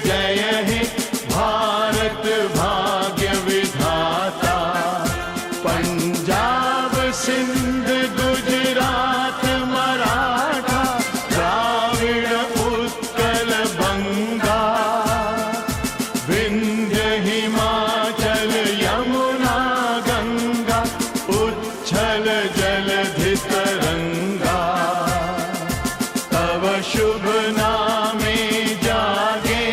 जय हे भारत भाग्य विधाता। पंजाब सिंध गुजरात मराठा द्राविड़ उत्कल बंगा, विंध्य हिमाचल यमुना गंगा उच्छल जलधि तरंगा। तव शुभ नामे जागे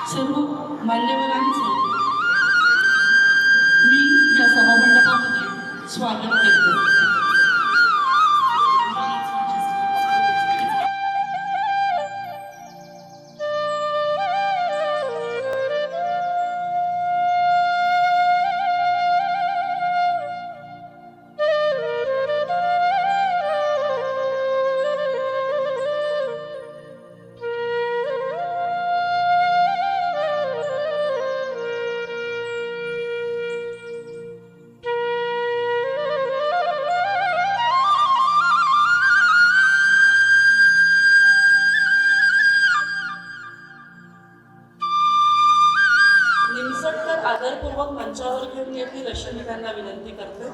सर्व मान्यवरांचं मी या सभामंडपामध्ये स्वागत करते. निमसटकर आदरपूर्वक मंचावर घेऊन येतील अशी मी त्यांना विनंती करते.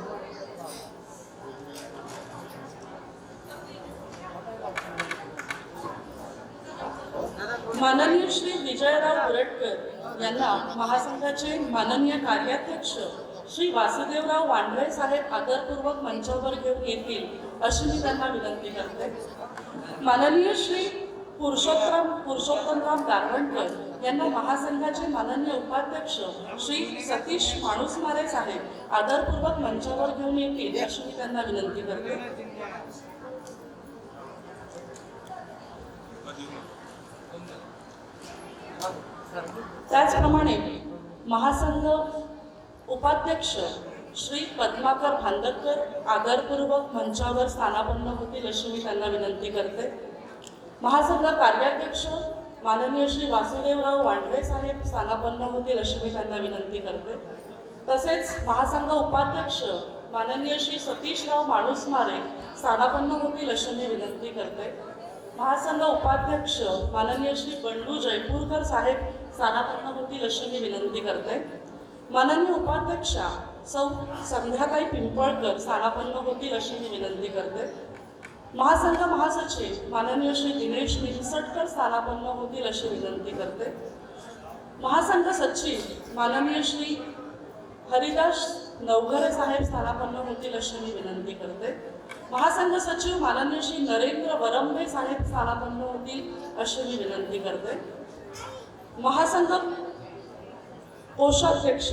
माननीय श्री विजयराव उरटकर यांना महासंघाचे माननीय कार्याध्यक्ष श्री वासुदेवराव वांढरे साहेब आदरपूर्वक मंचावर घेऊन येतील अशी मी त्यांना विनंती करते. माननीय श्री पुरुषोत्तमराव गारवणकर यांना महासंघाचे माननीय उपाध्यक्ष श्री सतीश माणूसमारे साहेब आदरपूर्वक मंचावर घेऊन येतील अशी मी त्यांना विनंती करते. त्याचप्रमाणे महासंघ उपाध्यक्ष श्री पद्माकर भांदकर आदरपूर्वक मंचावर स्थानापन्न होतील अशी मी त्यांना विनंती करते. महासंघ कार्याध्यक्ष माननीय श्री वासुदेवराव वांढरे साहेब स्थानापन्न होतील अशी मी त्यांना विनंती करते. तसेच महासंघ उपाध्यक्ष माननीय श्री सतीशराव माणूसमारे स्थानापन्न होतील अशी मी विनंती करते. महासंघ उपाध्यक्ष माननीय श्री बंडू जयपूरकर साहेब स्थानापन्न होतील अशी मी विनंती करते. माननीय उपाध्यक्षा सौ संध्याताई पिंपळकर स्थानापन्न होतील अशी मी विनंती करते. महासंघ महासचिव माननीय श्री दिनेश निमसटकर स्थानापन्न होतील अशी विनंती करते. महासंघ सचिव माननीय श्री हरिदास नवघरे साहेब स्थानापन्न होतील अशी मी विनंती करते. महासंघ सचिव माननीय श्री नरेंद्र वरंबे साहेब स्थानापन्न होतील अशी मी विनंती करते. महासंघ कोषाध्यक्ष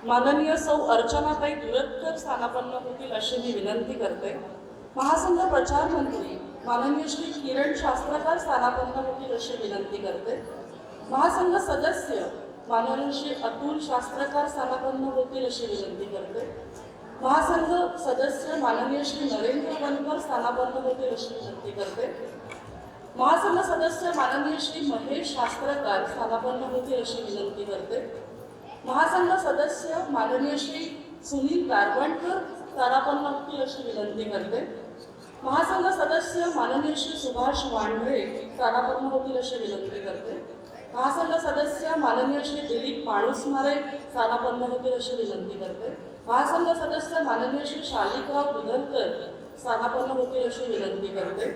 माननीय सौ अर्चनाताई दुरतकर स्थानापन्न होतील अशी मी विनंती करते. महासंघ प्रचार मंत्री माननीय श्री किरण शास्त्रकार स्थानापन्न होतील अशी विनंती करते. महासंघ सदस्य माननीय श्री अतुल शास्त्रकार स्थानापन्न होतील अशी विनंती करते. महासंघ सदस्य माननीय श्री नरेंद्र वनकर स्थानापन्न होतील अशी विनंती करते. महासंघ सदस्य माननीय श्री महेश शास्त्रकार स्थानापन्न होतील अशी विनंती करते. महासंघ सदस्य माननीय श्री सुनील गारवणकर स्थानापन्न होतील अशी विनंती करते. महासंघ सदस्य माननीय श्री सुभाष वांढरे स्थानापन्न होतील अशी विनंती करते. महासंघ सदस्य माननीय श्री दिलीप माणूसमारे स्थानापन्न होतील अशी विनंती करते. महासंघ सदस्य माननीय श्री शालिकराव बुधनकर स्थानापन्न होतील अशी विनंती करते.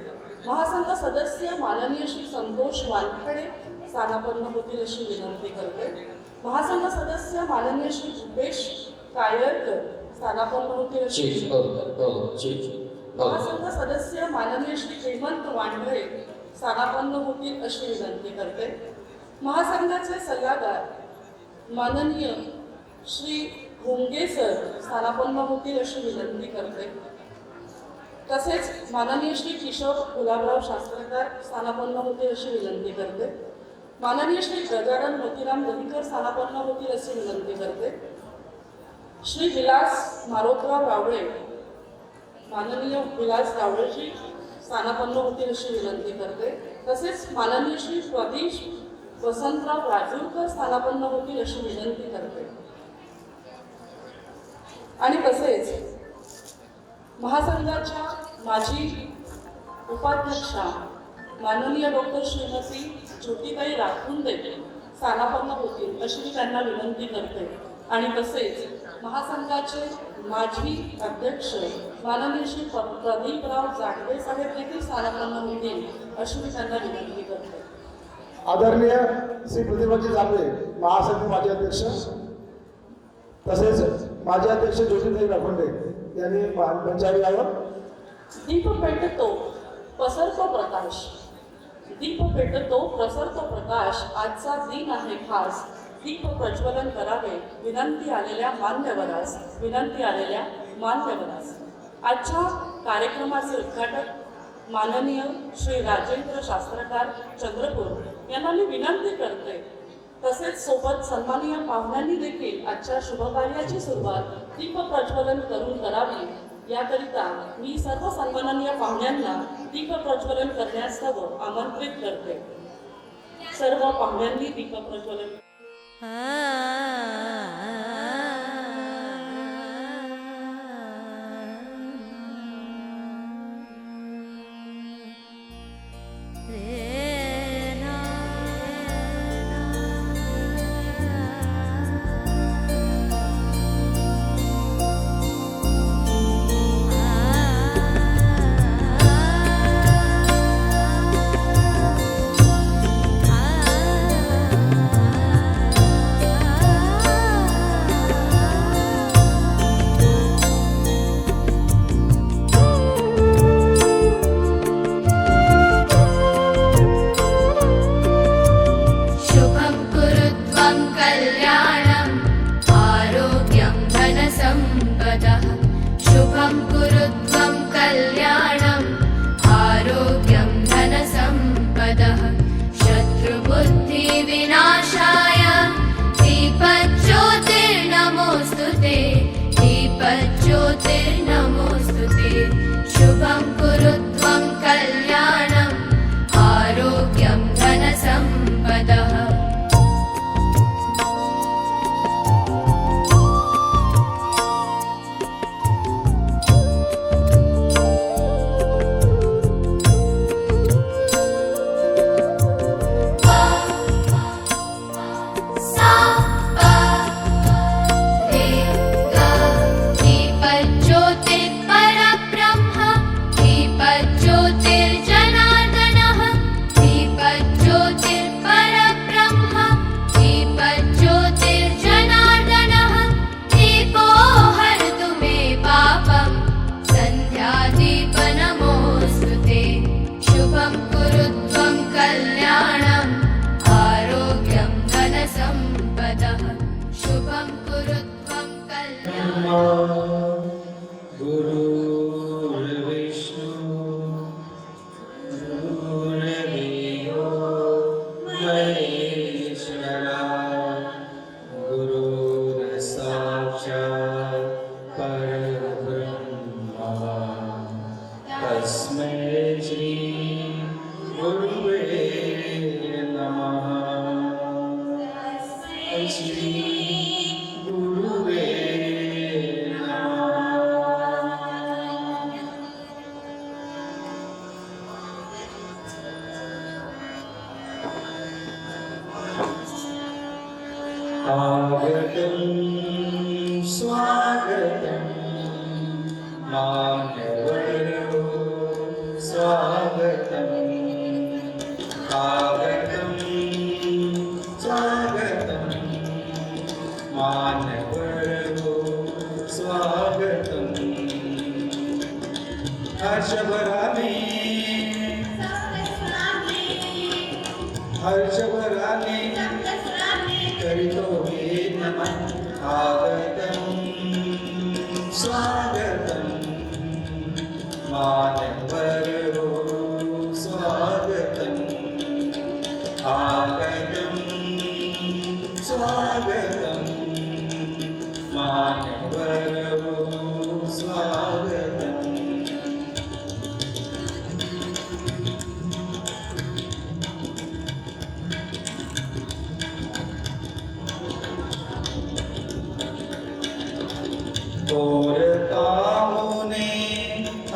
महासंघ सदस्य माननीय श्री संतोष वानखेडे स्थानापन्न होतील अशी विनंती करते. महासंघ सदस्य माननीय श्री भूपेश कायरकर स्थानापन्न होतील अशी महासंघ सदस्य माननीय श्री हेमंत वांढरे स्थानापन्न होतील अशी विनंती करते. महासंघाचे सल्लागार माननीय श्री होंगे सर स्थानापन्न होतील अशी विनंती करते. तसेच माननीय श्री किशोर गुलाबराव शास्त्रकार स्थानापन्न होतील अशी विनंती करते. माननीय श्री गजानन मोतीराम दहीकर स्थानापन्न होतील अशी विनंती करते. श्री विलास मारोतराव रावळे माननीय विलास रावळेजी स्थानापन्न होतील अशी विनंती करते. तसेच माननीय श्री प्रदीश वसंतराव राजूरकर स्थानापन्न होतील अशी विनंती करते. आणि तसेच महासंघाच्या माजी उपाध्यक्षा माननीय डॉक्टर श्रीमती ज्योतिताई राखुंदे स्थानापन्न होतील अशी मी त्यांना विनंती करते. आणि तसेच महासंघाचे माजी अध्यक्ष माननीय श्री प्रदीपराव जाटवे साहेब देखील स्थानापन्न होतील अशी मी त्यांना विनंती करते. आदरणीय श्री प्रतिभाजी जांभळे महासंघ माजी अध्यक्ष तसेच माजी अध्यक्ष ज्योतिताई राखुंडे यांनी मंचावर यावं. दीप पेटतो पसरतो प्रकाश, दीप पेटतो पसरतो प्रकाश. प्रकाश आजचा दिन आहे खास दीप प्रज्वलन करावे विनंती आलेल्या मान्यवरास आजच्या कार्यक्रमाचे उद्घाटक माननीय श्री राजेंद्र शास्त्रकार चंद्रपूर यांना मी विनंती करते. तसेच सोबत सन्माननीय पाहुण्यांनी देखील आजच्या शुभकार्याची सुरुवात दीप प्रज्वलन करून करावी याकरिता मी सर्व सन्माननीय पाहुण्यांना दीप प्रज्वलन करण्यासह आमंत्रित करते. सर्व पाहुण्यांनी दीप प्रज्वलन हर्षभराने करितो हे नमन आगतं स्वागतं मानवरो स्वागतं आगतं स्वागतं मानवरो स्वागतं कोरतामुने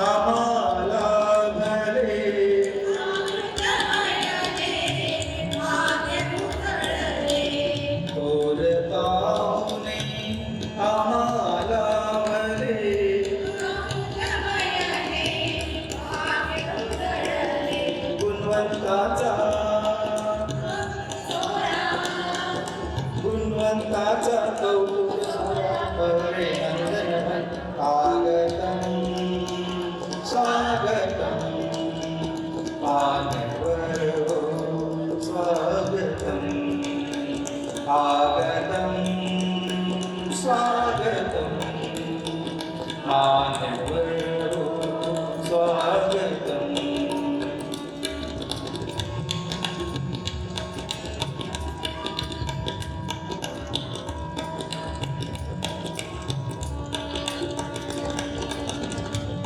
आम्हाला घरे कोरतामुने आगतं स्वागतं मान्यवरो स्वागतम्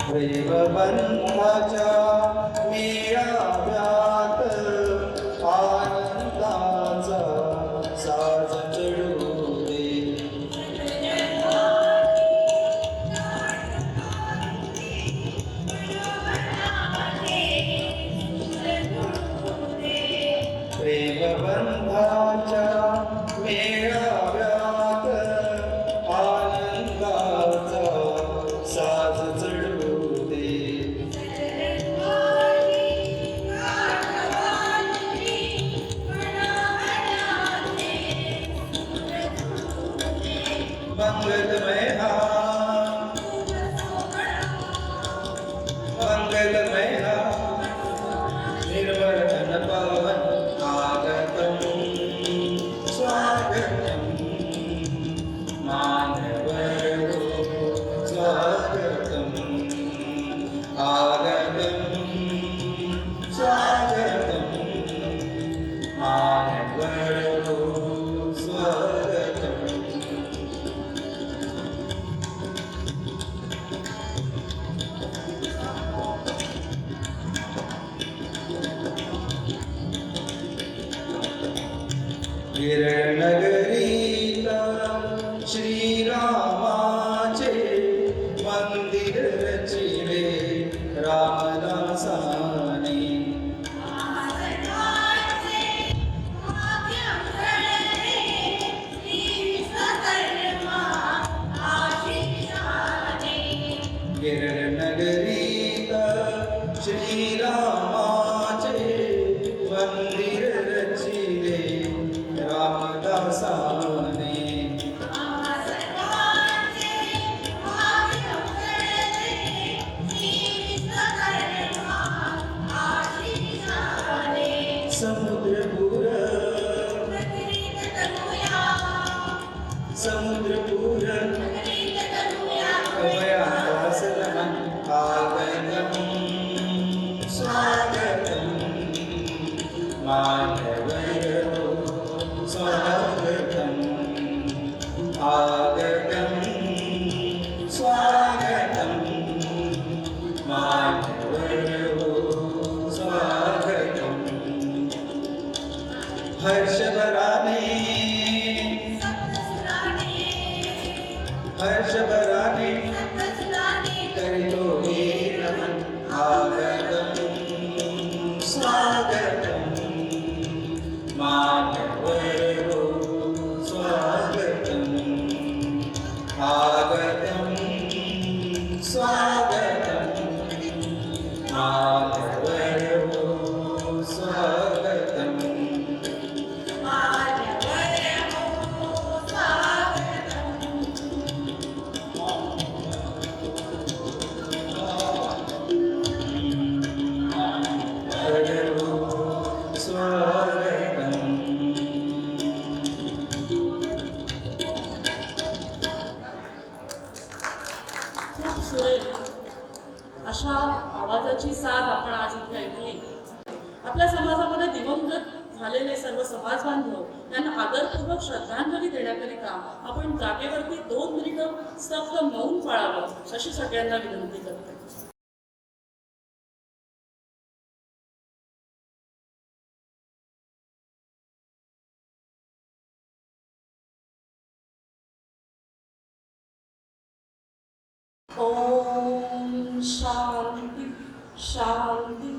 प्रेमबंधाच्या मेळाव्यात आनंदाचा साज चढू दे. प्रेमबंधाच्या मेळाव्यात आनंदाचा साज चढू दे. मंगलमय हा मंगलमय हा निर्मल घन पावन आगतं स्वागतं मानवरो स्वागतं आगतं स्वागतं मानवरो स्वागतं. गिरणनगरीत श्रीरामाचे मंदिर रचिले रामदासाने. गिरणनगरीत श्रीरामाचे मंदिर रचिले रामदासाने. समुद्रपूर समुद्रपूर कवयासनं आगतं स्वागतं मानवरो स्वागतम् आगतं स्वागतं मानवरो स्वागतम्. हर्षभराने हर्षभराने करितो हे नमन आगतं स्वागतं मानवरो स्वागतम् आगतं स्वागतं मानवरो स्वागतम्. खूप सुरेख अशा आवाजाची साथ आपण आज इथे ऐकली. आपल्या समाजामध्ये दिवंगत झालेले सर्व समाज बांधव यांना आदरपूर्वक श्रद्धांजली देण्याकरिता आपण जागेवरती 2 मिनिटं सक्त मौन पाळावं अशी सगळ्यांना विनंती करते. ओम शांती शांती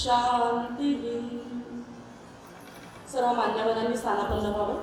शांती. सर्व मान्यवरांनी स्थानापन्न व्हावं.